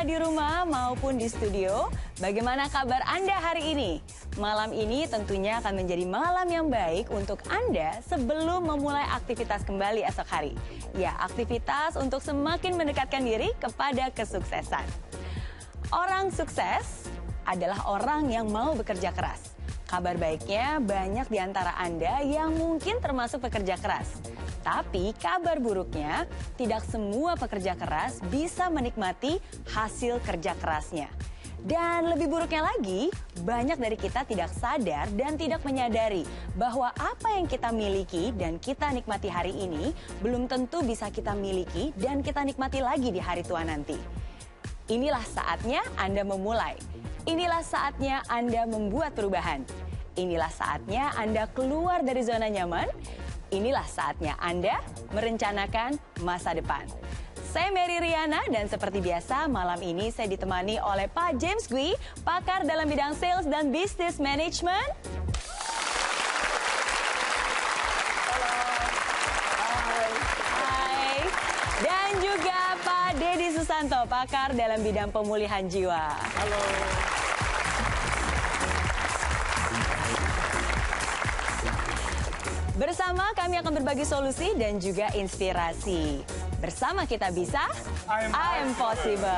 pemirsa di rumah maupun di studio, bagaimana kabar Anda hari ini? Malam ini tentunya akan menjadi malam yang baik untuk Anda sebelum memulai aktivitas kembali esok hari. Ya, aktivitas untuk semakin mendekatkan diri kepada kesuksesan. Orang sukses adalah orang yang mau bekerja keras. Kabar baiknya, banyak di antara Anda yang mungkin termasuk pekerja keras. Tapi kabar buruknya, tidak semua pekerja keras bisa menikmati hasil kerja kerasnya. Dan lebih buruknya lagi, banyak dari kita tidak sadar dan tidak menyadari bahwa apa yang kita miliki dan kita nikmati hari ini belum tentu bisa kita miliki dan kita nikmati lagi di hari tua nanti. Inilah saatnya Anda memulai. Inilah saatnya Anda membuat perubahan. Inilah saatnya Anda keluar dari zona nyaman. Inilah saatnya Anda merencanakan masa depan. Saya Mary Riana dan seperti biasa malam ini saya ditemani oleh Pak James Gui, pakar dalam bidang sales dan business management. Hai. Dan juga Pak Deddy Susanto, pakar dalam bidang pemulihan jiwa. Halo. Bersama kami akan berbagi solusi dan juga inspirasi. Bersama kita bisa, I am possible.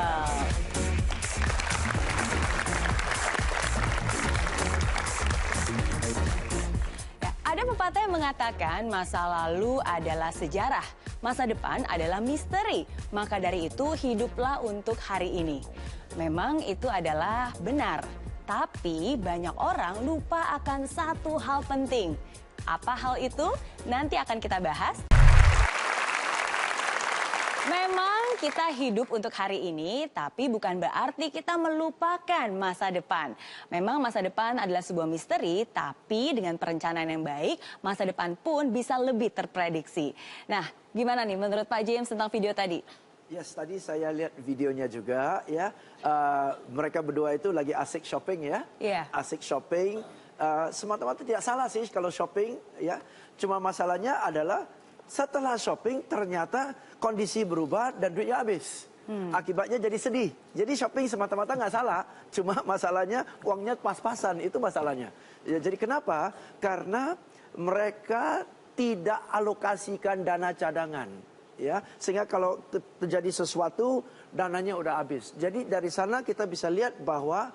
Ya, ada pepatah yang mengatakan masa lalu adalah sejarah, masa depan adalah misteri. Maka dari itu hiduplah untuk hari ini. Memang itu adalah benar, tapi banyak orang lupa akan satu hal penting. Apa hal itu? Nanti akan kita bahas. Memang kita hidup untuk hari ini, tapi bukan berarti kita melupakan masa depan. Memang masa depan adalah sebuah misteri, tapi dengan perencanaan yang baik, masa depan pun bisa lebih terprediksi. Nah, gimana nih menurut Pak James tentang video tadi? Yes, tadi saya lihat videonya juga ya. Mereka berdua itu lagi asik shopping ya. Iya. Asik shopping. Semata-mata tidak salah sih kalau shopping ya. Cuma masalahnya adalah setelah shopping ternyata kondisi berubah dan duitnya habis. Akibatnya jadi sedih. Jadi shopping semata-mata nggak salah. Cuma masalahnya uangnya pas-pasan, itu masalahnya. Ya, jadi kenapa? Karena mereka tidak alokasikan dana cadangan. Ya, sehingga kalau terjadi sesuatu dananya udah habis. Jadi dari sana kita bisa lihat bahwa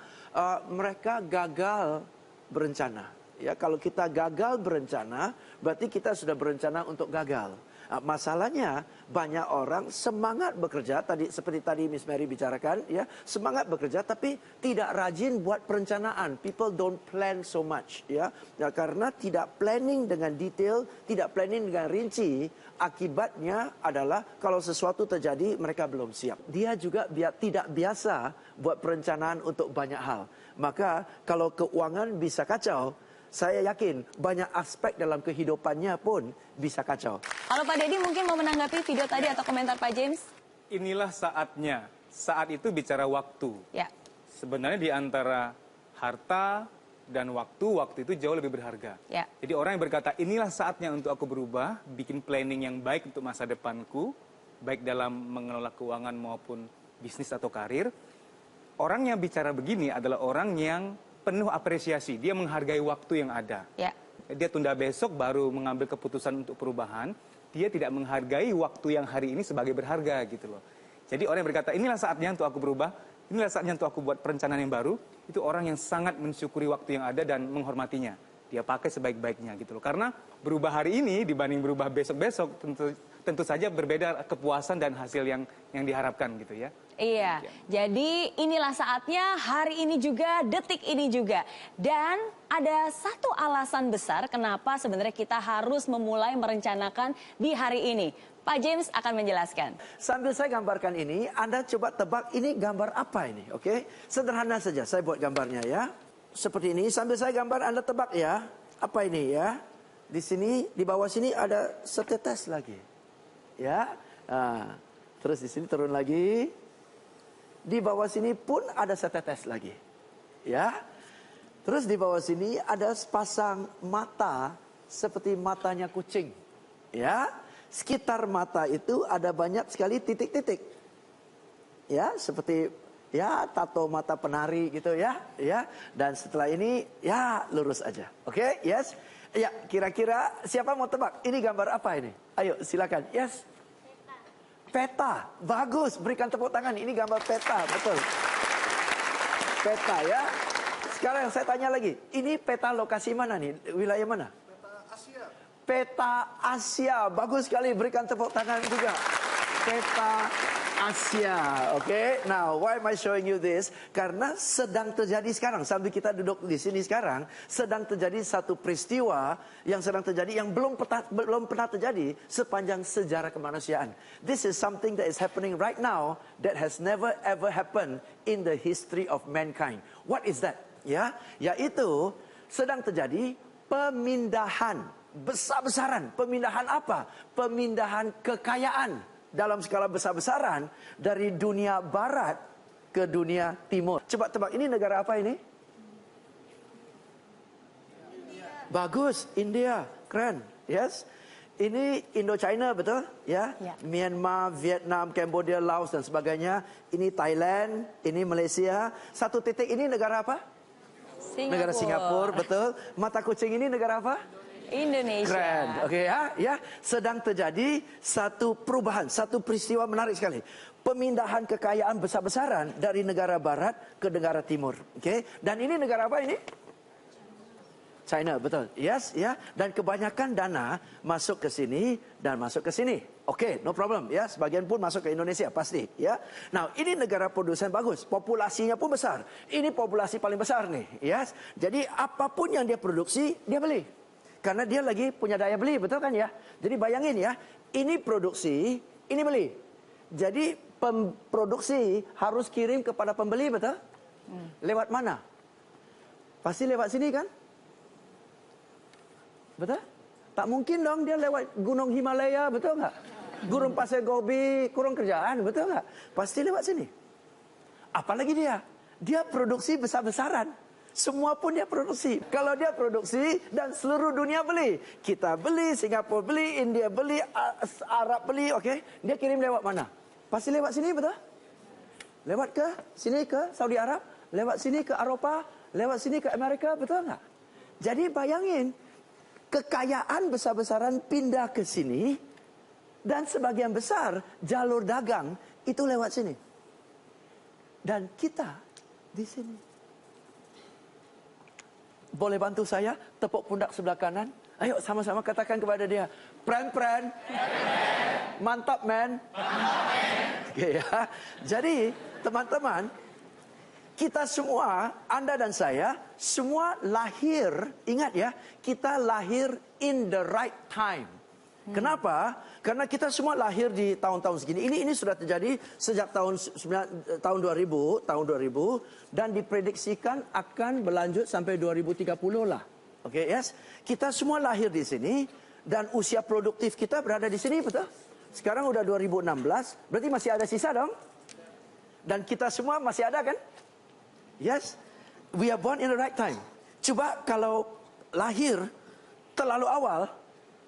mereka gagal berencana. Ya, kalau kita gagal berencana, berarti kita sudah berencana untuk gagal. Masalahnya banyak orang semangat bekerja, seperti tadi Miss Mary bicarakan, ya, semangat bekerja tapi tidak rajin buat perencanaan. People don't plan so much, ya, karena tidak planning dengan detail, tidak planning dengan rinci. Akibatnya adalah kalau sesuatu terjadi mereka belum siap. Dia juga tidak biasa buat perencanaan untuk banyak hal. Maka kalau keuangan bisa kacau, saya yakin banyak aspek dalam kehidupannya pun bisa kacau. Kalau Pak Deddy mungkin mau menanggapi video tadi atau komentar Pak James? Inilah saatnya. Saat itu bicara waktu. Ya. Sebenarnya di antara harta dan waktu itu jauh lebih berharga. Ya. Jadi orang yang berkata, inilah saatnya untuk aku berubah, bikin planning yang baik untuk masa depanku, baik dalam mengelola keuangan maupun bisnis atau karir. Orang yang bicara begini adalah orang yang penuh apresiasi, dia menghargai waktu yang ada. Ya. Dia tunda besok baru mengambil keputusan untuk perubahan, dia tidak menghargai waktu yang hari ini sebagai berharga gitu loh. Jadi orang yang berkata, inilah saatnya untuk aku berubah, inilah saatnya untuk aku buat perencanaan yang baru, itu orang yang sangat mensyukuri waktu yang ada dan menghormatinya. Dia pakai sebaik-baiknya gitu loh. Karena berubah hari ini dibanding berubah besok-besok tentu saja berbeda kepuasan dan hasil yang diharapkan gitu ya. Iya, jadi inilah saatnya hari ini juga, detik ini juga. Dan ada satu alasan besar kenapa sebenarnya kita harus memulai merencanakan di hari ini. Pak James akan menjelaskan. Sambil saya gambarkan ini, Anda coba tebak ini gambar apa ini, oke? Sederhana saja, saya buat gambarnya ya. Seperti ini, sambil saya gambar Anda tebak ya. Apa ini ya? Di sini, di bawah sini ada setetes lagi. Ya, terus di sini turun lagi. Di bawah sini pun ada setetes lagi. Ya. Terus di bawah sini ada sepasang mata seperti matanya kucing. Ya. Sekitar mata itu ada banyak sekali titik-titik. Ya, seperti ya tato mata penari gitu ya, ya. Dan setelah ini ya lurus aja. Oke, yes. Ya, kira-kira siapa mau tebak? Ini gambar apa ini? Ayo, silakan. Yes. Peta. Bagus, berikan tepuk tangan. Ini gambar peta, betul. Peta ya. Sekarang saya tanya lagi, ini peta lokasi mana nih? Wilayah mana? Peta Asia. Peta Asia. Bagus sekali, berikan tepuk tangan juga. Peta Asia. Oke. Now, why am I showing you this? Karena sedang terjadi sekarang, sambil kita duduk di sini sekarang, sedang terjadi satu peristiwa yang sedang terjadi yang belum pernah terjadi sepanjang sejarah kemanusiaan. This is something that is happening right now that has never ever happened in the history of mankind. What is that? Ya, yaitu sedang terjadi pemindahan besar-besaran. Pemindahan apa? Pemindahan kekayaan dalam skala besar-besaran dari dunia barat ke dunia timur. Coba tebak, ini negara apa ini? India. Bagus, India. Keren. Yes. Ini Indo-China, betul? Ya? Ya. Myanmar, Vietnam, Cambodia, Laos dan sebagainya. Ini Thailand, ini Malaysia. Satu titik ini negara apa? Singapura. Negara Singapura, betul. Mata kucing ini negara apa? Indonesia. Keren, oke ya. Sedang terjadi satu perubahan, satu peristiwa menarik sekali. Pemindahan kekayaan besar-besaran dari negara barat ke negara timur. Oke, dan ini negara apa ini? China, betul. Yes, ya. Dan kebanyakan dana masuk ke sini dan masuk ke sini. Oke, no problem. Ya, sebagian pun masuk ke Indonesia, pasti. Ya. Nah, ini negara produsen bagus. Populasinya pun besar. Ini populasi paling besar nih. Yes. Jadi apapun yang dia produksi, dia beli. Karena dia lagi punya daya beli, betul kan ya? Jadi bayangin ya, ini produksi, ini beli. Jadi pemproduksi harus kirim kepada pembeli, betul? Lewat mana? Pasti lewat sini kan? Betul? Tak mungkin dong dia lewat Gunung Himalaya, betul nggak? Gurun Pasir Gobi, kurang kerjaan, betul nggak? Pasti lewat sini. Apalagi dia produksi besar-besaran. Semua pun dia produksi. Kalau dia produksi dan seluruh dunia beli. Kita beli, Singapura beli, India beli, Arab beli, oke? Dia kirim lewat mana? Pasti lewat sini, betul? Lewat ke sini ke Saudi Arab, lewat sini ke Eropa, lewat sini ke Amerika, betul nggak? Jadi bayangin, kekayaan besar-besaran pindah ke sini dan sebagian besar jalur dagang itu lewat sini. Dan kita di sini. Boleh bantu saya tepuk pundak sebelah kanan? Ayo sama-sama katakan kepada dia, pren. Mantap, man. Okay, ya. Jadi, teman-teman, kita semua, Anda dan saya, semua lahir, ingat ya, kita lahir in the right time. Kenapa? Karena kita semua lahir di tahun-tahun segini. Ini sudah terjadi sejak tahun 2000 dan diprediksikan akan berlanjut sampai 2030 lah. Oke, yes. Kita semua lahir di sini dan usia produktif kita berada di sini, betul? Sekarang udah 2016, berarti masih ada sisa dong? Dan kita semua masih ada kan? Yes. We are born in the right time. Coba kalau lahir terlalu awal,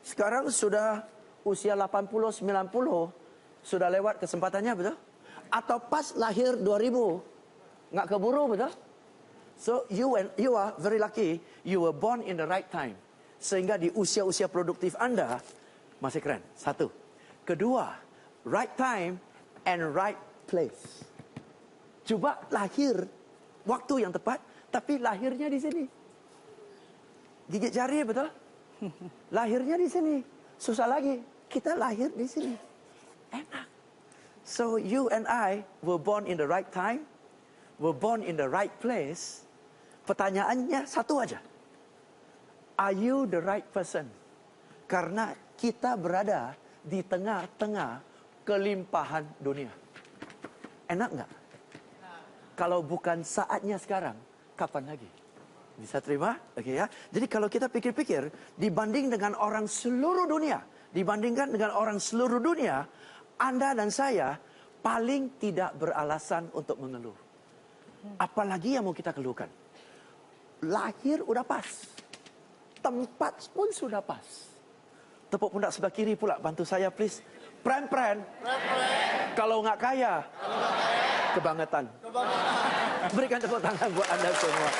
sekarang sudah usia 80, 90, sudah lewat kesempatannya, betul? Atau pas lahir 2000, nggak keburu, betul? So you are very lucky, you were born in the right time. Sehingga di usia-usia produktif Anda masih keren. Satu. Kedua, right time and right place. Coba lahir waktu yang tepat, tapi lahirnya di sini. Gigit jari, betul? Lahirnya di sini. Susah lagi. Kita lahir di sini. Enak. So you and I were born in the right time. Were born in the right place. Pertanyaannya satu aja. Are you the right person? Karena kita berada di tengah-tengah kelimpahan dunia. Enak nggak? Kalau bukan saatnya sekarang, kapan lagi? Bisa terima? Oke ya. Jadi kalau kita pikir-pikir, dibanding dengan orang seluruh dunia, dibandingkan dengan orang seluruh dunia, Anda dan saya paling tidak beralasan untuk mengeluh. Apalagi yang mau kita keluhkan? Lahir udah pas. Tempat pun sudah pas. Tepuk pundak sebelah kiri pula, bantu saya please. Pren. Kalau nggak kaya. Kebangetan. Berikan tepuk tangan buat Anda semua.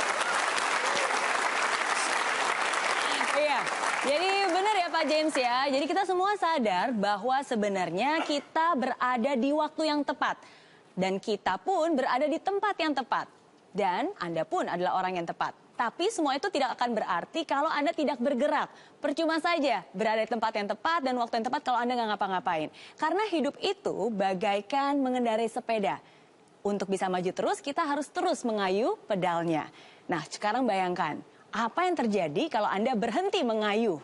Iya, jadi benar ya Pak James ya. Jadi kita semua sadar bahwa sebenarnya kita berada di waktu yang tepat. Dan kita pun berada di tempat yang tepat. Dan Anda pun adalah orang yang tepat. Tapi semua itu tidak akan berarti kalau Anda tidak bergerak. Percuma saja berada di tempat yang tepat dan waktu yang tepat kalau Anda nggak ngapa-ngapain. Karena hidup itu bagaikan mengendarai sepeda. Untuk bisa maju terus, kita harus terus mengayuh pedalnya. Nah, sekarang bayangkan, apa yang terjadi kalau Anda berhenti mengayuh?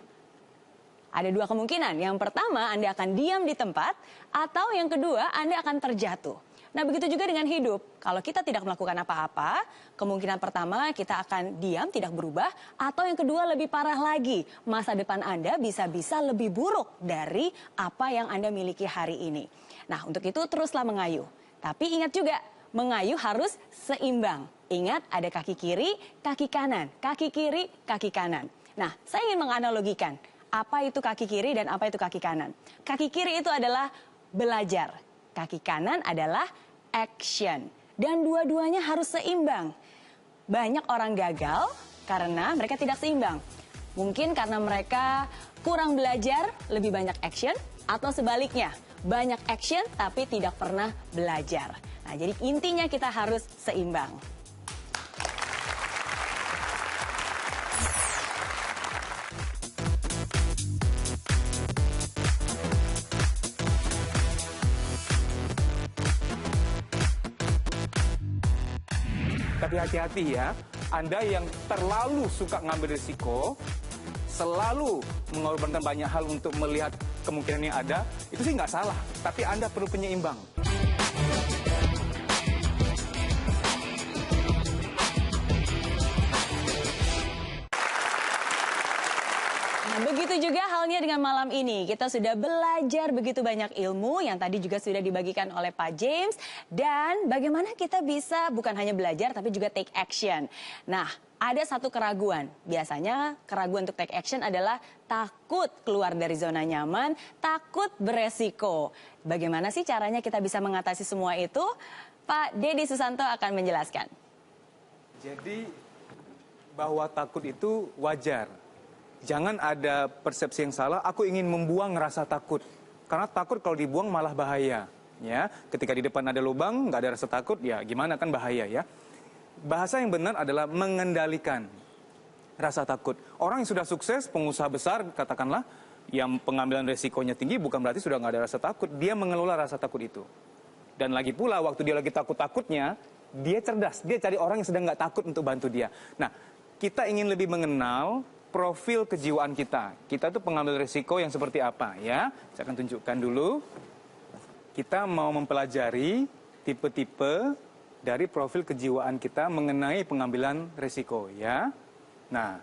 Ada dua kemungkinan. Yang pertama, Anda akan diam di tempat, atau yang kedua, Anda akan terjatuh. Nah, begitu juga dengan hidup. Kalau kita tidak melakukan apa-apa, kemungkinan pertama kita akan diam, tidak berubah, atau yang kedua lebih parah lagi. Masa depan Anda bisa-bisa lebih buruk dari apa yang Anda miliki hari ini. Nah, untuk itu teruslah mengayuh. Tapi ingat juga, mengayuh harus seimbang. Ingat, ada kaki kiri, kaki kanan, kaki kiri, kaki kanan. Nah, saya ingin menganalogikan apa itu kaki kiri dan apa itu kaki kanan. Kaki kiri itu adalah belajar, kaki kanan adalah action. Dan dua-duanya harus seimbang. Banyak orang gagal karena mereka tidak seimbang. Mungkin karena mereka kurang belajar, lebih banyak action, atau sebaliknya, banyak action tapi tidak pernah belajar. Nah, jadi intinya kita harus seimbang. Tapi hati-hati ya, Anda yang terlalu suka ngambil risiko, selalu mengorbankan banyak hal untuk melihat kemungkinan yang ada, itu sih nggak salah. Tapi Anda perlu penyeimbang. Nah, begitu juga halnya dengan malam ini. Kita sudah belajar begitu banyak ilmu yang tadi juga sudah dibagikan oleh Pak James. Dan bagaimana kita bisa bukan hanya belajar tapi juga take action. Nah, ada satu keraguan. Biasanya keraguan untuk take action adalah takut keluar dari zona nyaman, takut beresiko. Bagaimana sih caranya kita bisa mengatasi semua itu? Pak Deddy Susanto akan menjelaskan. Jadi, bahwa takut itu wajar. Jangan ada persepsi yang salah, aku ingin membuang rasa takut. Karena takut kalau dibuang malah bahaya. Ya, ketika di depan ada lubang, nggak ada rasa takut, ya gimana kan bahaya ya. Bahasa yang benar adalah mengendalikan rasa takut. Orang yang sudah sukses, pengusaha besar, katakanlah, yang pengambilan resikonya tinggi, bukan berarti sudah nggak ada rasa takut. Dia mengelola rasa takut itu. Dan lagi pula, waktu dia lagi takut-takutnya, dia cerdas. Dia cari orang yang sedang nggak takut untuk bantu dia. Nah, kita ingin lebih mengenal profil kejiwaan kita. Kita tuh pengambil risiko yang seperti apa ya? Saya akan tunjukkan dulu. Kita mau mempelajari tipe-tipe dari profil kejiwaan kita mengenai pengambilan risiko ya. Nah,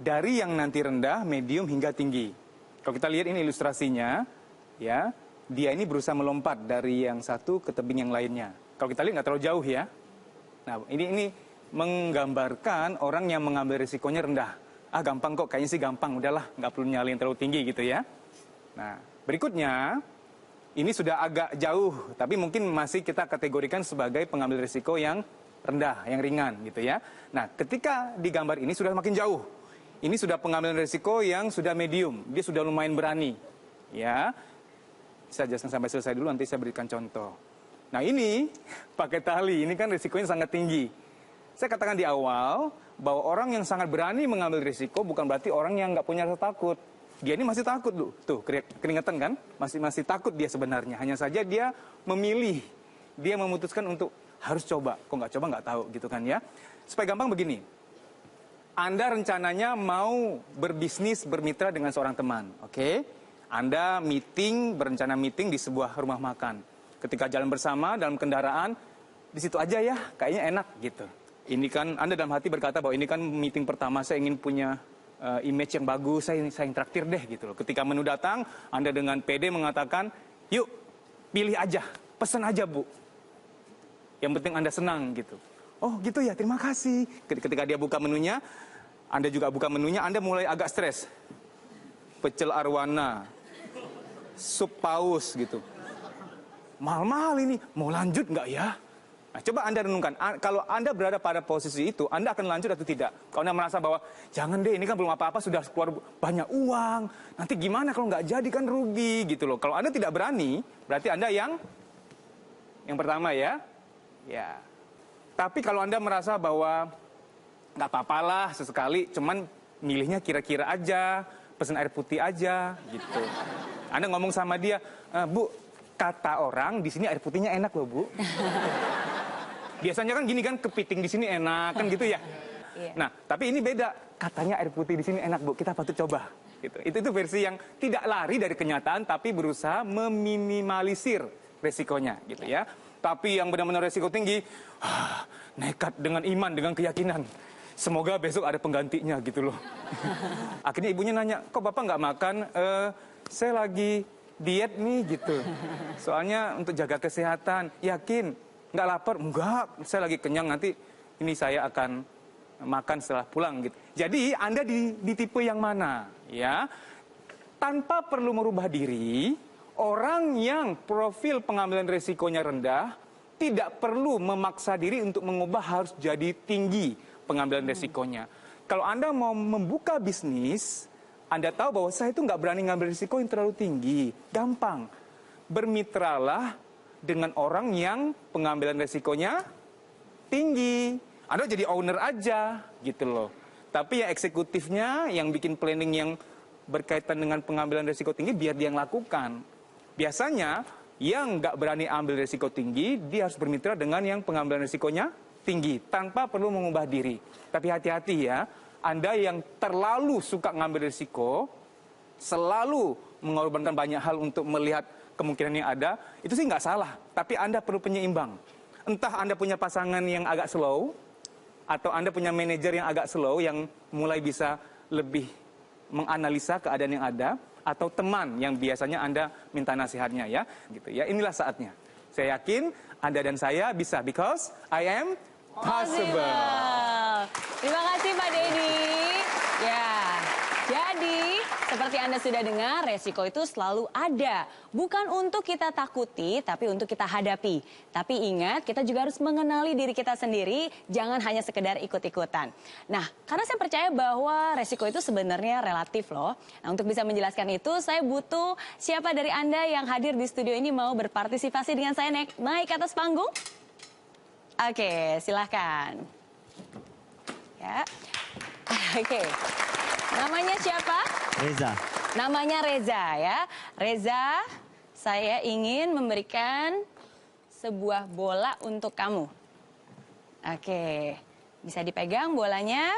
dari yang nanti rendah, medium hingga tinggi. Kalau kita lihat ini ilustrasinya, ya, dia ini berusaha melompat dari yang satu ke tebing yang lainnya. Kalau kita lihat nggak terlalu jauh ya. Nah, ini menggambarkan orang yang mengambil risikonya rendah. Ah, gampang kok, kayaknya sih gampang, udahlah, nggak perlu nyalin terlalu tinggi gitu ya. Nah, berikutnya, ini sudah agak jauh, tapi mungkin masih kita kategorikan sebagai pengambil risiko yang rendah, yang ringan gitu ya. Nah, ketika di gambar ini sudah makin jauh. Ini sudah pengambilan risiko yang sudah medium, dia sudah lumayan berani. Ya, saya jelaskan sampai selesai dulu, nanti saya berikan contoh. Nah ini, pakai tali, ini kan risikonya sangat tinggi. Saya katakan di awal, bahwa orang yang sangat berani mengambil risiko bukan berarti orang yang nggak punya rasa takut. Dia ini masih takut loh, tuh keringetan kan? Masih takut dia sebenarnya. Hanya saja dia memilih, dia memutuskan untuk harus coba. Kok nggak coba nggak tahu gitu kan ya. Supaya gampang begini, Anda rencananya mau berbisnis, bermitra dengan seorang teman, oke? Anda berencana meeting di sebuah rumah makan. Ketika jalan bersama dalam kendaraan, di situ aja ya, kayaknya enak gitu. Ini kan Anda dalam hati berkata bahwa ini kan meeting pertama, saya ingin punya image yang bagus, saya yang traktir deh gitu loh. Ketika menu datang, Anda dengan pede mengatakan, yuk pilih aja, pesan aja Bu. Yang penting Anda senang gitu. Oh gitu ya, terima kasih. Ketika dia buka menunya, Anda juga buka menunya, Anda mulai agak stres. Pecel arwana, sup paus gitu. mahal-mahal ini, mau lanjut nggak ya? Nah, coba Anda renungkan, kalau Anda berada pada posisi itu, Anda akan lanjut atau tidak? Kalau Anda merasa bahwa, jangan deh, ini kan belum apa-apa, sudah keluar banyak uang, nanti gimana kalau nggak jadi kan rugi gitu loh. Kalau Anda tidak berani, berarti Anda yang pertama ya. Ya. Tapi kalau Anda merasa bahwa nggak apa-apalah sesekali, cuman milihnya kira-kira aja, pesen air putih aja gitu. Anda ngomong sama dia, Bu, kata orang di sini air putihnya enak loh Bu. Biasanya kan gini kan, kepiting di sini enak kan gitu ya. Nah, tapi ini beda. Katanya air putih di sini enak Bu, kita patut coba. Gitu. Itu versi yang tidak lari dari kenyataan, tapi berusaha meminimalisir resikonya gitu ya. Tapi yang benar-benar resiko tinggi, nekat dengan iman, dengan keyakinan. Semoga besok ada penggantinya gitu loh. Akhirnya ibunya nanya, kok Bapak nggak makan? Saya lagi diet nih gitu. Soalnya untuk jaga kesehatan. Yakin? Nggak lapar? Enggak, saya lagi kenyang, nanti ini saya akan makan setelah pulang gitu. Jadi Anda di tipe yang mana? Ya, tanpa perlu merubah diri, orang yang profil pengambilan risikonya rendah tidak perlu memaksa diri untuk mengubah harus jadi tinggi pengambilan risikonya. Kalau Anda mau membuka bisnis, Anda tahu bahwa saya itu nggak berani ngambil risiko yang terlalu tinggi. Gampang. Bermitralah dengan orang yang pengambilan resikonya tinggi. Anda jadi owner aja gitu loh. Tapi yang eksekutifnya, yang bikin planning yang berkaitan dengan pengambilan resiko tinggi, biar dia yang lakukan. Biasanya yang nggak berani ambil resiko tinggi, dia harus bermitra dengan yang pengambilan resikonya tinggi, tanpa perlu mengubah diri. Tapi hati-hati ya, Anda yang terlalu suka ngambil resiko, selalu mengorbankan banyak hal untuk melihat kemungkinan yang ada, itu sih nggak salah. Tapi Anda perlu penyeimbang. Entah Anda punya pasangan yang agak slow, atau Anda punya manajer yang agak slow, yang mulai bisa lebih menganalisa keadaan yang ada, atau teman yang biasanya Anda minta nasihatnya ya. Gitu ya. Inilah saatnya. Saya yakin Anda dan saya bisa, because I am possible. Terima kasih Pak Deddy. Ya, jadi seperti Anda sudah dengar, resiko itu selalu ada. Bukan untuk kita takuti, tapi untuk kita hadapi. Tapi ingat, kita juga harus mengenali diri kita sendiri, jangan hanya sekedar ikut-ikutan. Nah, karena saya percaya bahwa resiko itu sebenarnya relatif loh. Nah, untuk bisa menjelaskan itu, saya butuh siapa dari Anda yang hadir di studio ini mau berpartisipasi dengan saya naik ke atas panggung? Oke, silahkan. Ya. Oke. Namanya siapa? Reza. Namanya Reza ya. Reza, saya ingin memberikan sebuah bola untuk kamu. Oke, bisa dipegang bolanya.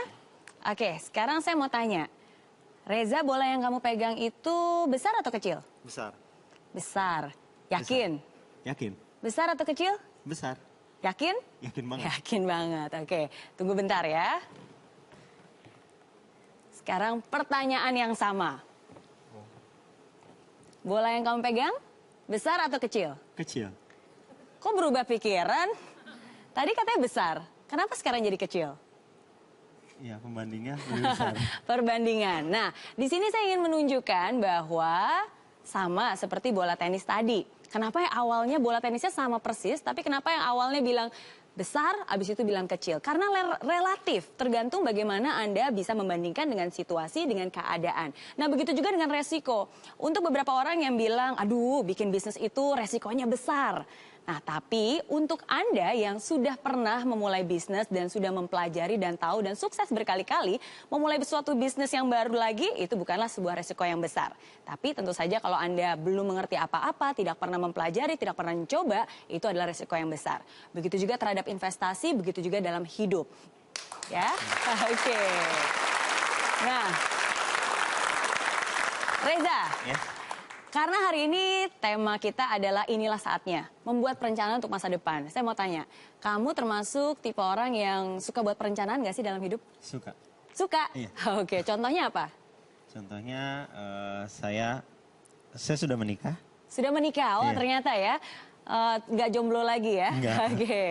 Oke, sekarang saya mau tanya. Reza, bola yang kamu pegang itu besar atau kecil? Besar. Besar. Yakin? Besar. Yakin. Besar atau kecil? Besar. Yakin? Yakin banget. Yakin banget. Oke, tunggu bentar ya. Sekarang pertanyaan yang sama. Bola yang kamu pegang, besar atau kecil? Kecil. Kok berubah pikiran? Tadi katanya besar. Kenapa sekarang jadi kecil? Iya, pembandingnya lebih besar. Perbandingan. Nah, di sini saya ingin menunjukkan bahwa sama seperti bola tenis tadi. Kenapa yang awalnya bola tenisnya sama persis, tapi kenapa yang awalnya bilang besar, abis itu bilang kecil? Karena relatif, tergantung bagaimana Anda bisa membandingkan dengan situasi, dengan keadaan. Nah, begitu juga dengan resiko. Untuk beberapa orang yang bilang, aduh, bikin bisnis itu resikonya besar. Nah, tapi untuk Anda yang sudah pernah memulai bisnis dan sudah mempelajari dan tahu dan sukses berkali-kali, memulai suatu bisnis yang baru lagi, itu bukanlah sebuah resiko yang besar. Tapi tentu saja kalau Anda belum mengerti apa-apa, tidak pernah mempelajari, tidak pernah mencoba, itu adalah resiko yang besar. Begitu juga terhadap investasi, begitu juga dalam hidup. Ya, oke. Nah, Reza. Ya. Karena hari ini tema kita adalah inilah saatnya, membuat perencanaan untuk masa depan. Saya mau tanya, kamu termasuk tipe orang yang suka buat perencanaan nggak sih dalam hidup? Suka. Suka? Iya. Oke, contohnya apa? Contohnya saya sudah menikah. Sudah menikah, oh Iya. ternyata ya, nggak jomblo lagi ya? Nggak. Oke.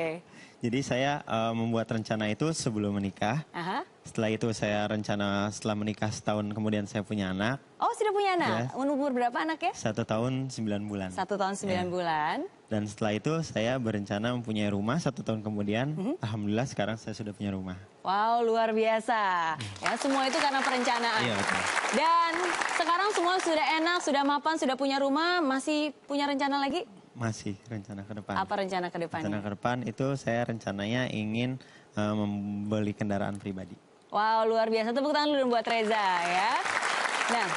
Jadi saya membuat rencana itu sebelum menikah. Aha. Setelah itu saya rencana setelah menikah setahun kemudian saya punya anak. Oh, sudah punya anak? Yes. Umur berapa anaknya? 1 tahun 9 bulan. 1 tahun 9 bulan. Dan setelah itu saya berencana mempunyai rumah 1 tahun kemudian. Alhamdulillah sekarang saya sudah punya rumah. Wow, luar biasa. Ya, semua itu karena perencanaan. Iya, betul. Dan sekarang semua sudah enak, sudah mapan, sudah punya rumah, masih punya rencana lagi? Masih rencana ke depan. Apa rencana ke depannya? Rencana ke depan itu saya rencananya ingin membeli kendaraan pribadi. Wow, luar biasa. Tepuk tangan dulu buat Reza ya. Nah,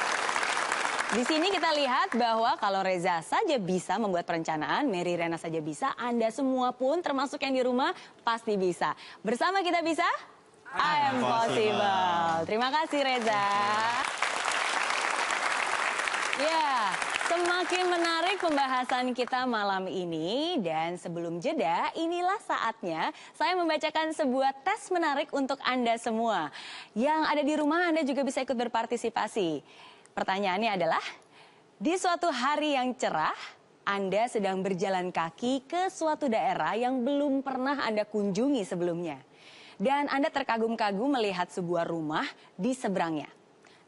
di sini kita lihat bahwa kalau Reza saja bisa membuat perencanaan, Mary Riana saja bisa, Anda semua pun termasuk yang di rumah pasti bisa. Bersama kita bisa? I am possible. Terima kasih Reza. Ya, semakin menarik pembahasan kita malam ini dan sebelum jeda, inilah saatnya saya membacakan sebuah tes menarik untuk Anda semua. Yang ada di rumah Anda juga bisa ikut berpartisipasi. Pertanyaannya adalah, di suatu hari yang cerah, Anda sedang berjalan kaki ke suatu daerah yang belum pernah Anda kunjungi sebelumnya. Dan Anda terkagum-kagum melihat sebuah rumah di seberangnya.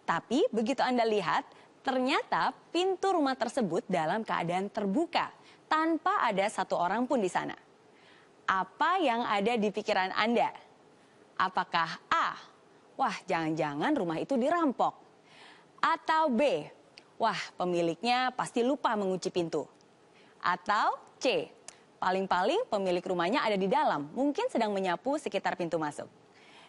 Tapi begitu Anda lihat, ternyata pintu rumah tersebut dalam keadaan terbuka, tanpa ada satu orang pun di sana. Apa yang ada di pikiran Anda? Apakah A, wah jangan-jangan rumah itu dirampok? Atau B, wah pemiliknya pasti lupa mengunci pintu? Atau C, paling-paling pemilik rumahnya ada di dalam, mungkin sedang menyapu sekitar pintu masuk.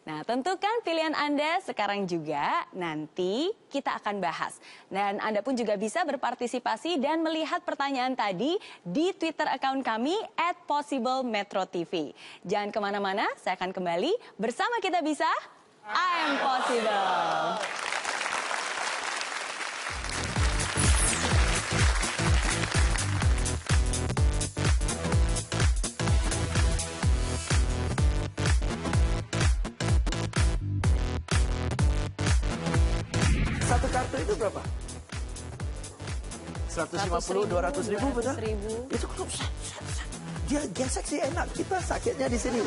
Nah, tentukan pilihan Anda sekarang juga, nanti kita akan bahas. Dan Anda pun juga bisa berpartisipasi dan melihat pertanyaan tadi di Twitter account kami @possiblemetrotv. Jangan kemana-mana, saya akan kembali bersama kita bisa, I am possible. Satu kartu itu berapa? 150, 200 ribu, betul? 200 ribu. Itu cukup. Dia gesek sih enak, kita sakitnya di sini.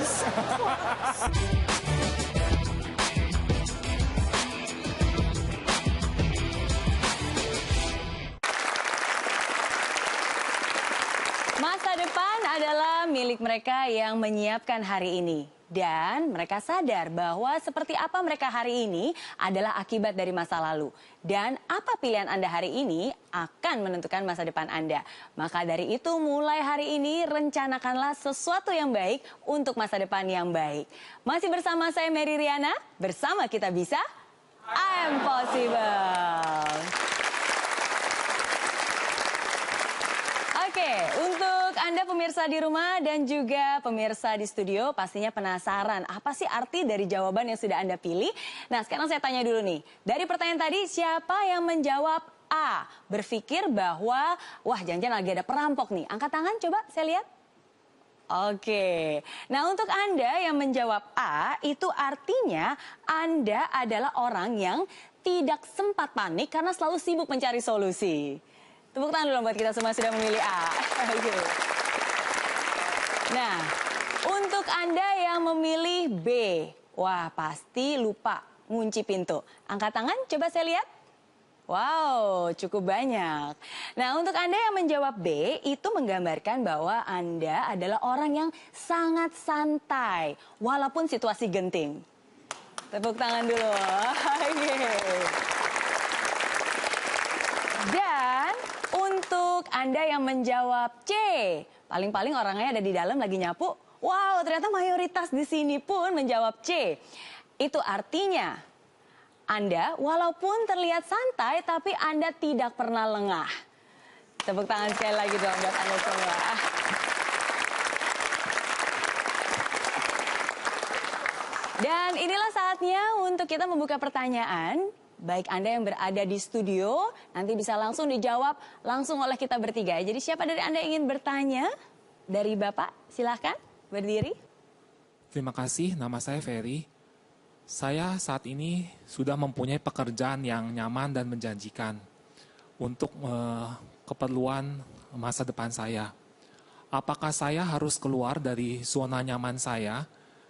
Masa depan adalah milik mereka yang menyiapkan hari ini. Dan mereka sadar bahwa seperti apa mereka hari ini adalah akibat dari masa lalu. Dan apa pilihan Anda hari ini akan menentukan masa depan Anda. Maka dari itu mulai hari ini rencanakanlah sesuatu yang baik untuk masa depan yang baik. Masih bersama saya Mary Riana, bersama kita bisa, I am possible. Oke, untuk Anda pemirsa di rumah dan juga pemirsa di studio pastinya penasaran apa sih arti dari jawaban yang sudah Anda pilih. Nah, sekarang saya tanya dulu nih, dari pertanyaan tadi siapa yang menjawab A? Berpikir bahwa, wah jangan-jangan lagi ada perampok nih. Angkat tangan coba saya lihat. Oke, nah untuk Anda yang menjawab A, itu artinya Anda adalah orang yang tidak sempat panik karena selalu sibuk mencari solusi. Tepuk tangan dulu buat kita semua sudah memilih A. Oke. Nah, untuk Anda yang memilih B, wah pasti lupa ngunci pintu. Angkat tangan, coba saya lihat. Wow, cukup banyak. Nah, untuk Anda yang menjawab B, itu menggambarkan bahwa Anda adalah orang yang sangat santai, walaupun situasi genting. Tepuk tangan dulu. Oke. Dan untuk Anda yang menjawab C, paling-paling orangnya ada di dalam lagi nyapu. Wow, ternyata mayoritas di sini pun menjawab C. Itu artinya Anda walaupun terlihat santai, tapi Anda tidak pernah lengah. Tepuk tangan sekali lagi dong buat Anda semua. Dan inilah saatnya untuk kita membuka pertanyaan. Baik Anda yang berada di studio, nanti bisa langsung dijawab langsung oleh kita bertiga. Jadi siapa dari Anda yang ingin bertanya? Dari Bapak, silahkan berdiri. Terima kasih, nama saya Ferry. Saya saat ini sudah mempunyai pekerjaan yang nyaman dan menjanjikan untuk keperluan masa depan saya. apakah saya harus keluar dari zona nyaman saya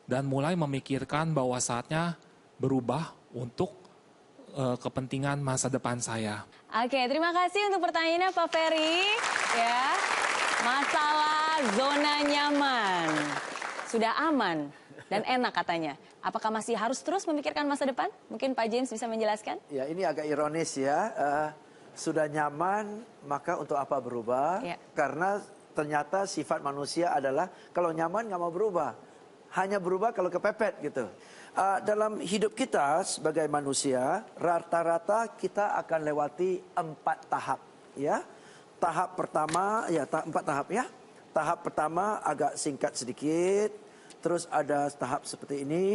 dan mulai memikirkan bahwa saatnya berubah untuk kepentingan masa depan saya? Oke, terima kasih untuk pertanyaannya Pak Ferry. Ya, masalah zona nyaman. Sudah aman dan enak katanya. Apakah masih harus terus memikirkan masa depan? Mungkin Pak James bisa menjelaskan? Ya, ini agak ironis ya. Sudah nyaman, maka untuk apa berubah? Ya. Karena ternyata sifat manusia adalah kalau nyaman nggak mau berubah. Hanya berubah kalau kepepet gitu. Dalam hidup kita sebagai manusia, rata-rata kita akan lewati 4 tahap. Ya, tahap pertama, ya 4 tahap ya. Tahap pertama agak singkat sedikit. Terus ada tahap seperti ini.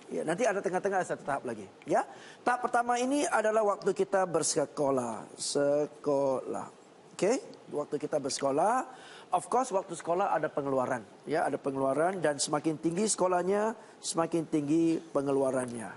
Ya, nanti ada tengah-tengah satu tahap lagi. Ya, tahap pertama ini adalah waktu kita bersekolah. Sekolah, oke? Waktu kita bersekolah. Of course, waktu sekolah ada pengeluaran, ya ada pengeluaran dan semakin tinggi sekolahnya, semakin tinggi pengeluarannya,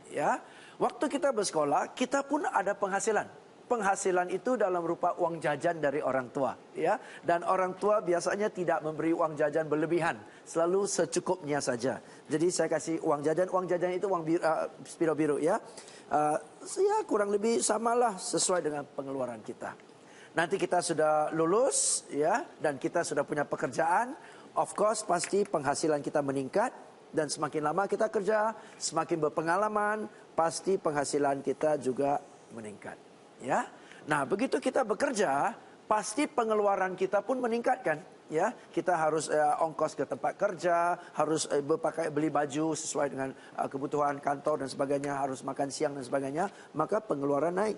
ya. Waktu kita bersekolah, kita pun ada penghasilan. Penghasilan itu dalam rupa uang jajan dari orang tua, ya. Dan orang tua biasanya tidak memberi uang jajan berlebihan, selalu secukupnya saja. Jadi saya kasih uang jajan itu uang biru, ya. Ya kurang lebih samalah sesuai dengan pengeluaran kita. Nanti kita sudah lulus, ya, dan kita sudah punya pekerjaan. Of course, pasti penghasilan kita meningkat. Dan semakin lama kita kerja, semakin berpengalaman, pasti penghasilan kita juga meningkat. Ya, nah begitu kita bekerja, pasti pengeluaran kita pun meningkat kan? Ya, kita harus ongkos ke tempat kerja, harus beli baju sesuai dengan kebutuhan kantor dan sebagainya, harus makan siang dan sebagainya, maka pengeluaran naik.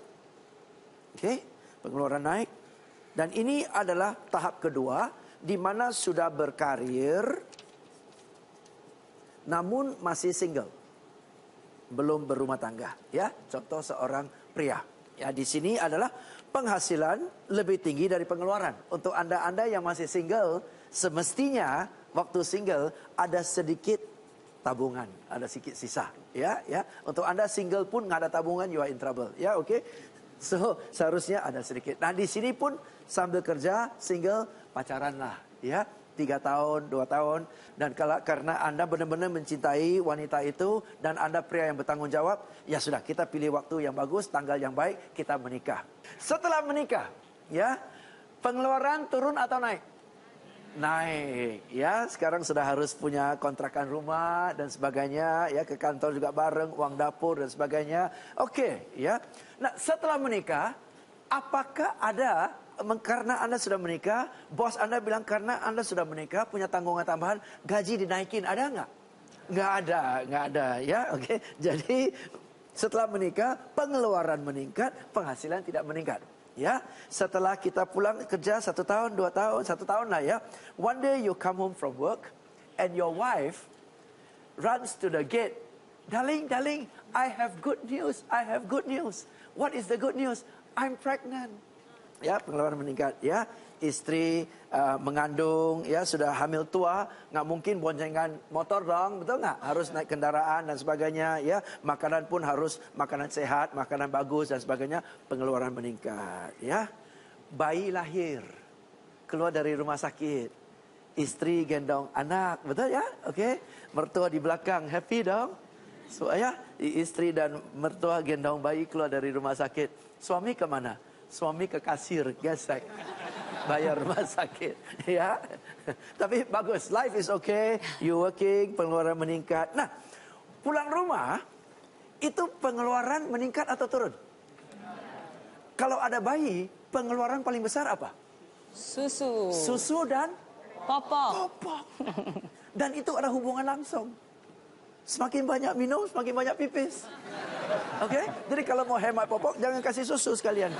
Oke? Pengeluaran naik. Dan ini adalah tahap kedua di mana sudah berkarir namun masih single. Belum berumah tangga, ya. Contoh seorang pria. Ya, di sini adalah penghasilan lebih tinggi dari pengeluaran. Untuk Anda yang masih single, semestinya waktu single ada sedikit tabungan, ada sedikit sisa, ya. Untuk Anda single pun nggak ada tabungan, you are in trouble, ya, oke. So, seharusnya ada sedikit. Nah, di sini pun sambil kerja, single, pacaran lah. Ya, 3 tahun, 2 tahun. Dan karena Anda benar-benar mencintai wanita itu, dan Anda pria yang bertanggung jawab, ya sudah, kita pilih waktu yang bagus, tanggal yang baik, kita menikah. Setelah menikah, ya, pengeluaran turun atau naik? Naik, ya. Sekarang sudah harus punya kontrakan rumah dan sebagainya, ya, ke kantor juga bareng, uang dapur dan sebagainya. Oke, ya. Nah, setelah menikah, apakah ada, karena Anda sudah menikah, bos Anda bilang karena Anda sudah menikah, punya tanggungan tambahan, gaji dinaikin, ada nggak? Nggak ada, ya, oke. Jadi, setelah menikah, pengeluaran meningkat, penghasilan tidak meningkat. Ya, setelah kita pulang kerja 1 tahun, 2 tahun, 1 tahun lah ya. One day you come home from work and your wife runs to the gate. Darling, I have good news. I have good news. What is the good news? I'm pregnant. Ya, pengeluaran meningkat. Ya, istri mengandung, ya sudah hamil tua, nggak mungkin boncengan motor dong, betul nggak? Harus naik kendaraan dan sebagainya. Ya, makanan pun harus makanan sehat, makanan bagus dan sebagainya. Pengeluaran meningkat. Ya, bayi lahir, keluar dari rumah sakit, istri gendong anak, betul ya? Oke, mertua di belakang, happy dong. So, ya, istri dan mertua gendong bayi keluar dari rumah sakit. Suami kemana? Suami ke kasir, gesek, bayar rumah sakit, ya. Tapi bagus, life is okay, you working, pengeluaran meningkat. Nah, pulang rumah, itu pengeluaran meningkat atau turun? Kalau ada bayi, pengeluaran paling besar apa? Susu. Susu dan popok. Dan itu ada hubungan langsung. Semakin banyak minum, semakin banyak pipis. Oke, jadi kalau mau hemat popok, jangan kasih susu sekalian.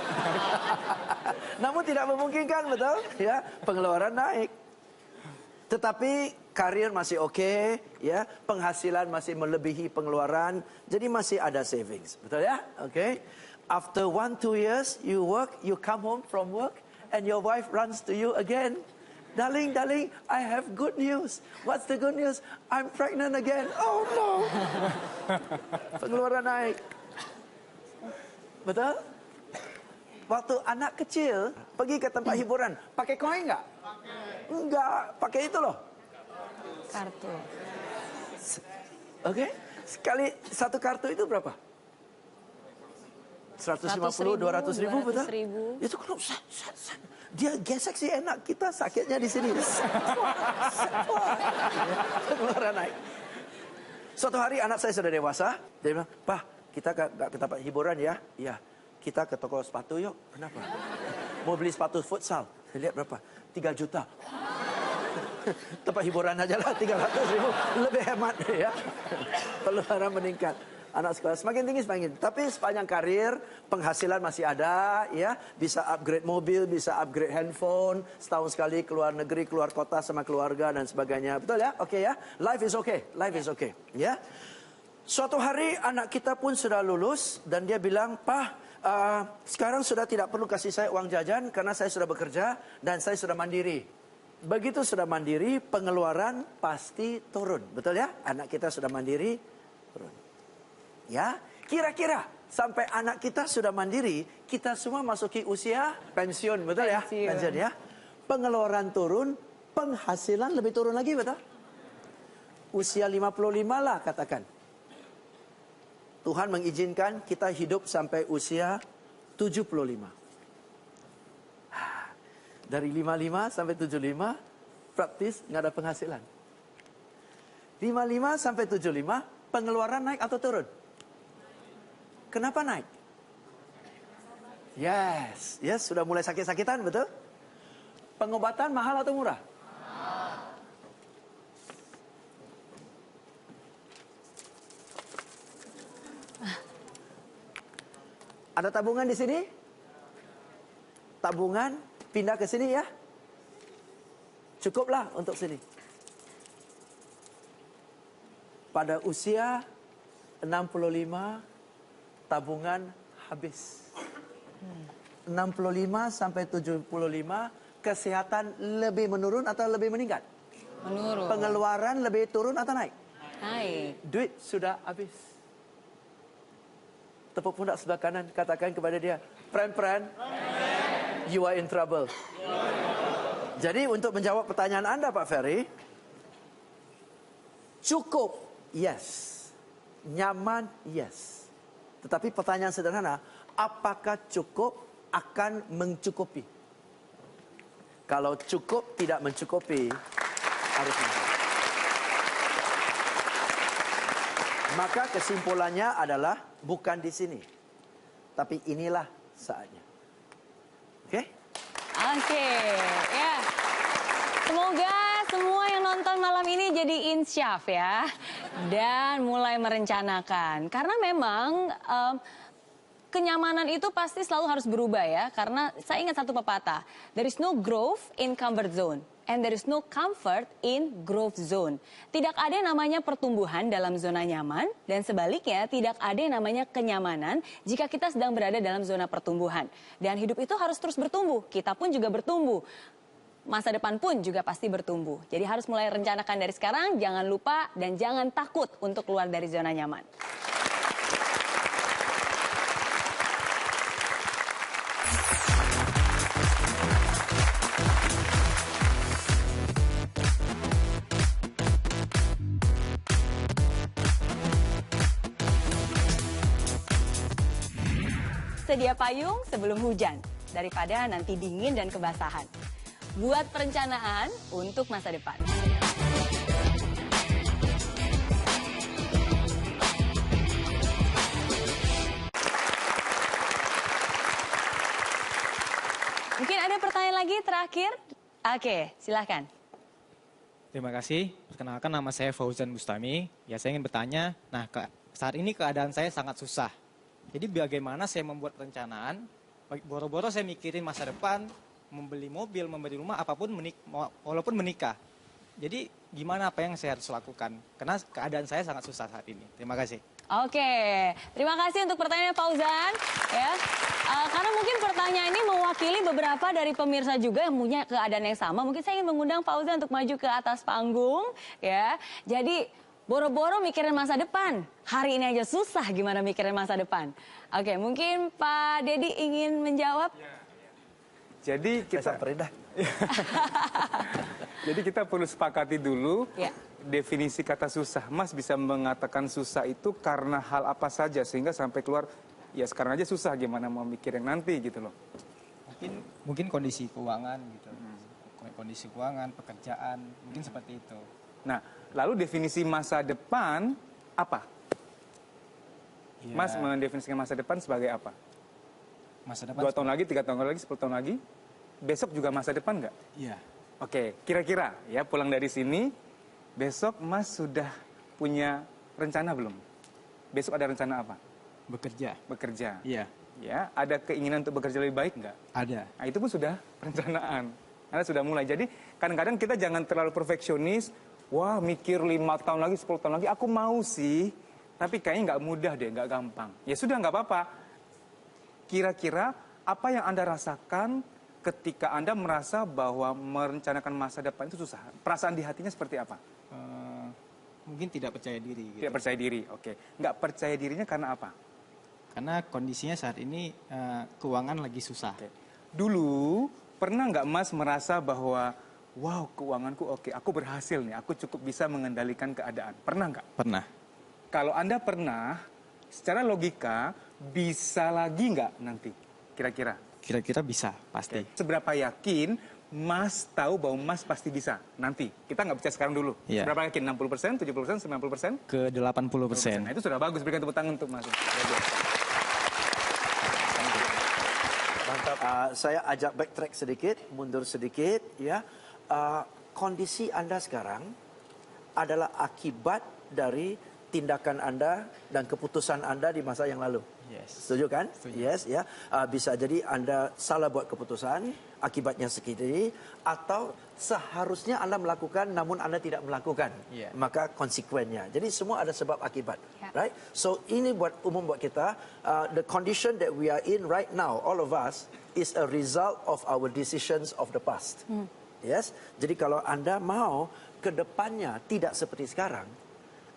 Namun tidak memungkinkan, betul? Ya, pengeluaran naik. Tetapi karir masih oke, ya, penghasilan masih melebihi pengeluaran, jadi masih ada savings, betul ya? Oke. After 1-2 years, you work, you come home from work, and your wife runs to you again. Darling, I have good news. What's the good news? I'm pregnant again. Oh no. Pengeluaran naik. Betul? waktu anak kecil pergi ke tempat hiburan, pakai koin nggak? Enggak, pakai itu loh. Kartu. Oke, sekali satu kartu itu berapa? 150, 200 ribu, betul? Itu kalau dia gesek sih enak, kita sakitnya di sini. Pengeluaran naik. Suatu hari anak saya sudah dewasa, dia bilang, "Pak, kita ke tempat hiburan ya?" "Iya." "Kita ke toko sepatu yuk." "Kenapa?" "Mau beli sepatu futsal." Saya lihat berapa? 3 juta. Tempat hiburan aja lah 300 ribu. Lebih hemat ya. Pengeluaran meningkat. Anak sekolah semakin tinggi semakin. Tapi sepanjang karir penghasilan masih ada ya. Bisa upgrade mobil, bisa upgrade handphone. Setahun sekali keluar negeri, keluar kota sama keluarga dan sebagainya. Betul ya? Oke ya? Life is okay. Life is okay. Ya. Suatu hari anak kita pun sudah lulus dan dia bilang, "Pak, sekarang sudah tidak perlu kasih saya uang jajan karena saya sudah bekerja dan saya sudah mandiri." Begitu sudah mandiri, pengeluaran pasti turun. Betul ya? Anak kita sudah mandiri, turun. Ya, kira-kira sampai anak kita sudah mandiri, kita semua masuki usia pensiun, betul ya? Pensiun ya. Pengeluaran turun, penghasilan lebih turun lagi, betul? Usia 55 lah katakan. Tuhan mengizinkan kita hidup sampai usia 75. Dari 55 sampai 75, praktis nggak ada penghasilan. 55 sampai 75, pengeluaran naik atau turun? Kenapa naik? Yes, sudah mulai sakit-sakitan, betul? Pengobatan mahal atau murah? Ada tabungan di sini? Tabungan pindah ke sini ya? Cukuplah untuk sini. Pada usia 65 tabungan habis. 65 sampai 75 kesehatan lebih menurun atau lebih meningkat? Menurun. Pengeluaran lebih turun atau naik? Naik. Duit sudah habis. Tepuk pundak sebelah kanan, katakan kepada dia, "Friend, you are in trouble." Jadi untuk menjawab pertanyaan Anda Pak Ferry, cukup, yes. Nyaman, yes. Tetapi pertanyaan sederhana, apakah cukup akan mencukupi? Kalau cukup tidak mencukupi, harus mencukupi. Maka kesimpulannya adalah bukan di sini, tapi inilah saatnya. Oke? Oke, ya. Semoga semua yang nonton malam ini jadi insyaf ya. Dan mulai merencanakan. Karena memang kenyamanan itu pasti selalu harus berubah ya. Karena saya ingat satu pepatah. There is no growth in comfort zone. And there is no comfort in growth zone. Tidak ada yang namanya pertumbuhan dalam zona nyaman. Dan sebaliknya tidak ada yang namanya kenyamanan jika kita sedang berada dalam zona pertumbuhan. Dan hidup itu harus terus bertumbuh. Kita pun juga bertumbuh. Masa depan pun juga pasti bertumbuh. Jadi harus mulai rencanakan dari sekarang, jangan lupa dan jangan takut untuk keluar dari zona nyaman. Sedia payung sebelum hujan, daripada nanti dingin dan kebasahan. Buat perencanaan untuk masa depan. Mungkin ada pertanyaan lagi terakhir? Oke, silahkan. Terima kasih. Perkenalkan nama saya Fauzan Bustami. Ya, saya ingin bertanya, saat ini keadaan saya sangat susah. Jadi bagaimana saya membuat perencanaan, boro-boro saya mikirin masa depan, membeli mobil, membeli rumah, apapun walaupun menikah. Jadi gimana apa yang saya harus lakukan? Karena keadaan saya sangat susah saat ini. Terima kasih. Oke, terima kasih untuk pertanyaan Fauzan. Ya, karena mungkin pertanyaan ini mewakili beberapa dari pemirsa juga yang punya keadaan yang sama. Mungkin saya ingin mengundang Fauzan untuk maju ke atas panggung. Ya, jadi Boro-boro mikirin masa depan. Hari ini aja susah gimana mikirin masa depan. Oke, mungkin Pak Dedi ingin menjawab. Jadi kita Jadi kita perlu sepakati dulu definisi kata susah. Mas bisa mengatakan susah itu karena hal apa saja sehingga sampai keluar ya sekarang aja susah gimana mau mikirin nanti gitu loh. Mungkin kondisi keuangan gitu. Kondisi keuangan, pekerjaan, mungkin seperti itu. Nah, lalu definisi masa depan apa? Ya, Mas mendefinisikan masa depan sebagai apa? masa depan 2 tahun lagi, 3 tahun lagi, 10 tahun lagi? Besok juga masa depan nggak? Iya. Oke, kira-kira ya pulang dari sini, besok Mas sudah punya rencana belum? Besok ada rencana apa? Bekerja. Bekerja. Iya. Ya, ada keinginan untuk bekerja lebih baik nggak? Ada. Nah, itu pun sudah perencanaan. Anda sudah mulai. Jadi, kadang-kadang kita jangan terlalu perfeksionis. Wah, mikir 5 tahun lagi, 10 tahun lagi, aku mau sih. Tapi kayaknya nggak mudah deh, nggak gampang. Ya sudah, nggak apa-apa. Kira-kira apa yang Anda rasakan ketika Anda merasa bahwa merencanakan masa depan itu susah? Perasaan di hatinya seperti apa? Mungkin tidak percaya diri. Gitu. Tidak percaya diri, oke. Nggak percaya dirinya karena apa? Karena kondisinya saat ini keuangan lagi susah. Oke. Dulu, pernah nggak Mas merasa bahwa, wow, keuanganku oke, aku berhasil nih, aku cukup bisa mengendalikan keadaan. Pernah nggak? Pernah. Kalau Anda pernah, secara logika, bisa lagi nggak nanti? Kira-kira? Kira-kira bisa, pasti. Seberapa yakin Mas tahu bahwa Mas pasti bisa nanti? Kita nggak bicara sekarang dulu. Iya. Seberapa yakin? 60%, 70%, 90%? Ke 80%. Nah, itu sudah bagus. Berikan tepuk tangan untuk Mas. Mantap. Saya ajak backtrack sedikit, mundur sedikit, ya. Kondisi Anda sekarang adalah akibat dari tindakan Anda dan keputusan Anda di masa yang lalu. Yes. Setuju kan? Setuju. Yes, ya. Bisa jadi Anda salah buat keputusan, akibatnya seperti atau seharusnya Anda melakukan namun Anda tidak melakukan. Yeah. Maka konsekuennya. Jadi semua ada sebab akibat. Yeah. Right? So ini buat umum buat kita, the condition that we are in right now, all of us, is a result of our decisions of the past. Yes. Jadi kalau Anda mau ke depannya tidak seperti sekarang,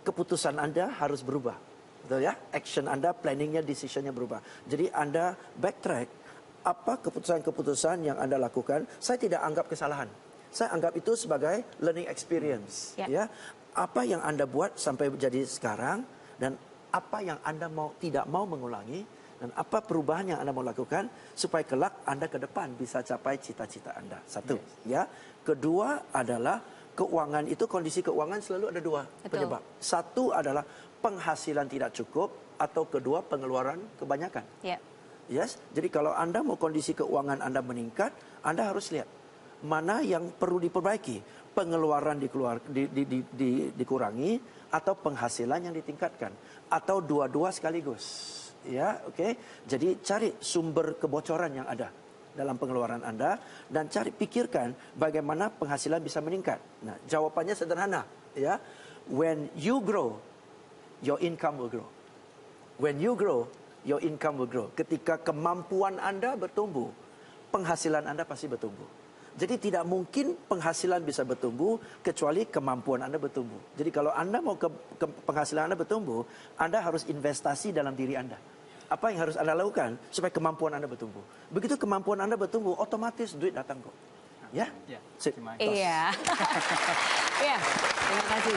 keputusan Anda harus berubah. Betul ya? Action Anda, planningnya, decisionnya berubah. Jadi Anda backtrack, apa keputusan-keputusan yang Anda lakukan, saya tidak anggap kesalahan. Saya anggap itu sebagai learning experience. Ya. Apa yang Anda buat sampai jadi sekarang, dan apa yang Anda tidak mau mengulangi, dan apa perubahan yang Anda mau lakukan, supaya kelak Anda ke depan bisa capai cita-cita Anda. Satu. Ya. Kedua adalah, keuangan itu, kondisi keuangan selalu ada dua penyebab. Satu adalah penghasilan tidak cukup, atau kedua pengeluaran kebanyakan. Yes, jadi kalau Anda mau kondisi keuangan Anda meningkat, Anda harus lihat mana yang perlu diperbaiki, pengeluaran dikurangi atau penghasilan yang ditingkatkan, atau dua-dua sekaligus. Ya, oke. Jadi cari sumber kebocoran yang ada dalam pengeluaran Anda dan pikirkan bagaimana penghasilan bisa meningkat. Nah, jawabannya sederhana, ya. When you grow, your income will grow. When you grow, your income will grow. Ketika kemampuan Anda bertumbuh, penghasilan Anda pasti bertumbuh. Jadi tidak mungkin penghasilan bisa bertumbuh kecuali kemampuan Anda bertumbuh. Jadi kalau Anda mau penghasilan Anda bertumbuh, Anda harus investasi dalam diri Anda. Apa yang harus Anda lakukan supaya kemampuan Anda bertumbuh? Begitu kemampuan Anda bertumbuh, otomatis duit datang kok. Ya? Sip. Iya. Iya, terima kasih.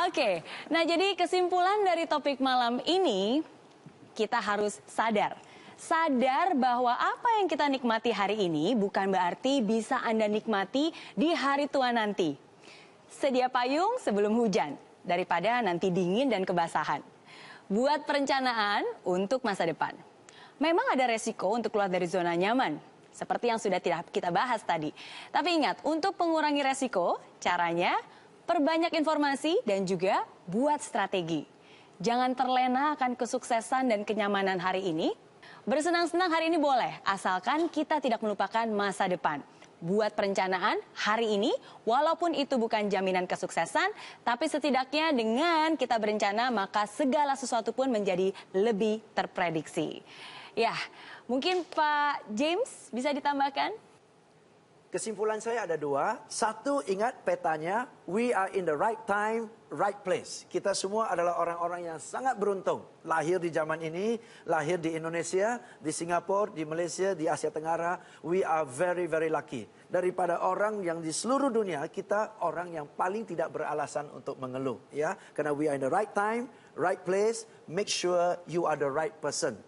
Oke, nah jadi kesimpulan dari topik malam ini, kita harus sadar. Sadar bahwa apa yang kita nikmati hari ini bukan berarti bisa Anda nikmati di hari tua nanti. Sedia payung sebelum hujan, daripada nanti dingin dan kebasahan. Buat perencanaan untuk masa depan. Memang ada resiko untuk keluar dari zona nyaman, seperti yang sudah kita bahas tadi. Tapi ingat, untuk mengurangi resiko, caranya perbanyak informasi dan juga buat strategi. Jangan terlena akan kesuksesan dan kenyamanan hari ini. Bersenang-senang hari ini boleh, asalkan kita tidak melupakan masa depan. Buat perencanaan hari ini, walaupun itu bukan jaminan kesuksesan, tapi setidaknya dengan kita berencana, maka segala sesuatu pun menjadi lebih terprediksi. Ya, mungkin Pak James bisa ditambahkan? kesimpulan saya ada 2. Satu, ingat petanya, we are in the right time, right place. Kita semua adalah orang-orang yang sangat beruntung. Lahir di zaman ini, lahir di Indonesia, di Singapura, di Malaysia, di Asia Tenggara. We are very, very lucky. Daripada orang yang di seluruh dunia, kita orang yang paling tidak beralasan untuk mengeluh. Ya, karena we are in the right time, right place. Make sure you are the right person.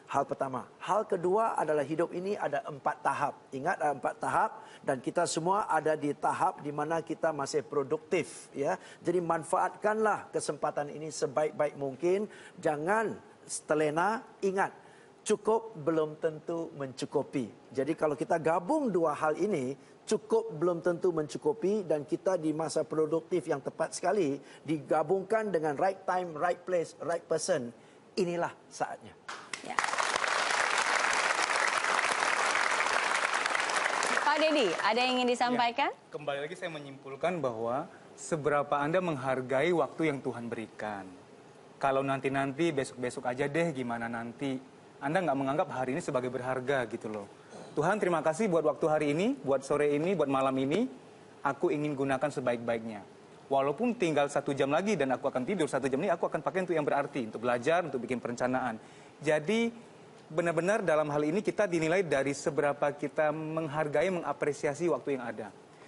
Hal pertama. Hal kedua adalah hidup ini ada 4 tahap. Ingat ada 4 tahap dan kita semua ada di tahap di mana kita masih produktif. Ya, jadi manfaatkanlah kesempatan ini sebaik-baik mungkin. Jangan terlena. Ingat, cukup belum tentu mencukupi. Jadi kalau kita gabung 2 hal ini, cukup belum tentu mencukupi dan kita di masa produktif yang tepat sekali digabungkan dengan right time, right place, right person. Inilah saatnya. Ya. Pak Dedi, ada yang ingin disampaikan? Ya, kembali lagi saya menyimpulkan bahwa seberapa Anda menghargai waktu yang Tuhan berikan. Kalau nanti-nanti, besok-besok aja deh, gimana nanti. Anda nggak menganggap hari ini sebagai berharga gitu loh. Tuhan terima kasih buat waktu hari ini, buat sore ini, buat malam ini. Aku ingin gunakan sebaik-baiknya. Walaupun tinggal 1 jam lagi dan aku akan tidur 1 jam ini, aku akan pakai untuk yang berarti. Untuk belajar, untuk bikin perencanaan. Jadi benar-benar dalam hal ini kita dinilai dari seberapa kita menghargai, mengapresiasi waktu yang ada.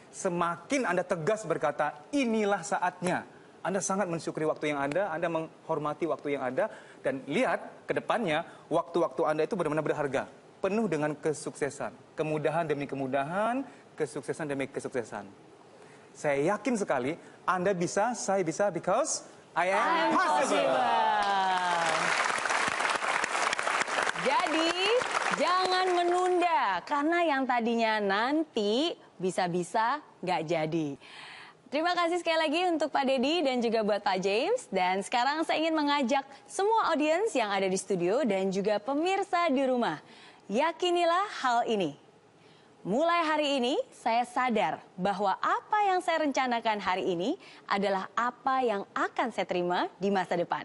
Semakin Anda tegas berkata, inilah saatnya. Anda sangat mensyukuri waktu yang ada, Anda menghormati waktu yang ada. Dan lihat ke depannya, waktu-waktu Anda itu benar-benar berharga. Penuh dengan kesuksesan. Kemudahan demi kemudahan, kesuksesan demi kesuksesan. Saya yakin sekali, Anda bisa, saya bisa, because I am possible. Jadi, jangan menunda. Karena yang tadinya nanti, bisa-bisa nggak jadi. Terima kasih sekali lagi untuk Pak Dedi dan juga buat Pak James. Dan sekarang saya ingin mengajak semua audiens yang ada di studio dan juga pemirsa di rumah. Yakinilah hal ini. Mulai hari ini, saya sadar bahwa apa yang saya rencanakan hari ini adalah apa yang akan saya terima di masa depan.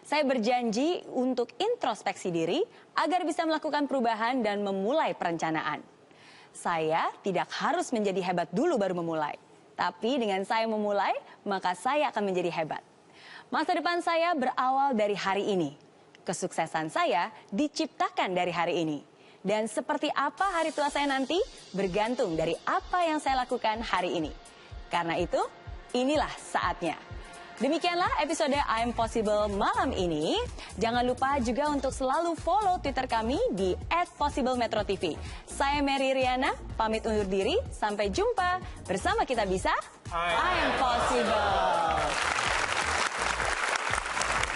Saya berjanji untuk introspeksi diri agar bisa melakukan perubahan dan memulai perencanaan. Saya tidak harus menjadi hebat dulu baru memulai. Tapi dengan saya memulai, maka saya akan menjadi hebat. Masa depan saya berawal dari hari ini. Kesuksesan saya diciptakan dari hari ini. Dan seperti apa hari tua saya nanti bergantung dari apa yang saya lakukan hari ini. Karena itu, inilah saatnya. Demikianlah episode I Am Possible malam ini. Jangan lupa juga untuk selalu follow Twitter kami di @possiblemetrotv. Saya Mary Riana, pamit undur diri. Sampai jumpa. Bersama kita bisa, I Am Possible.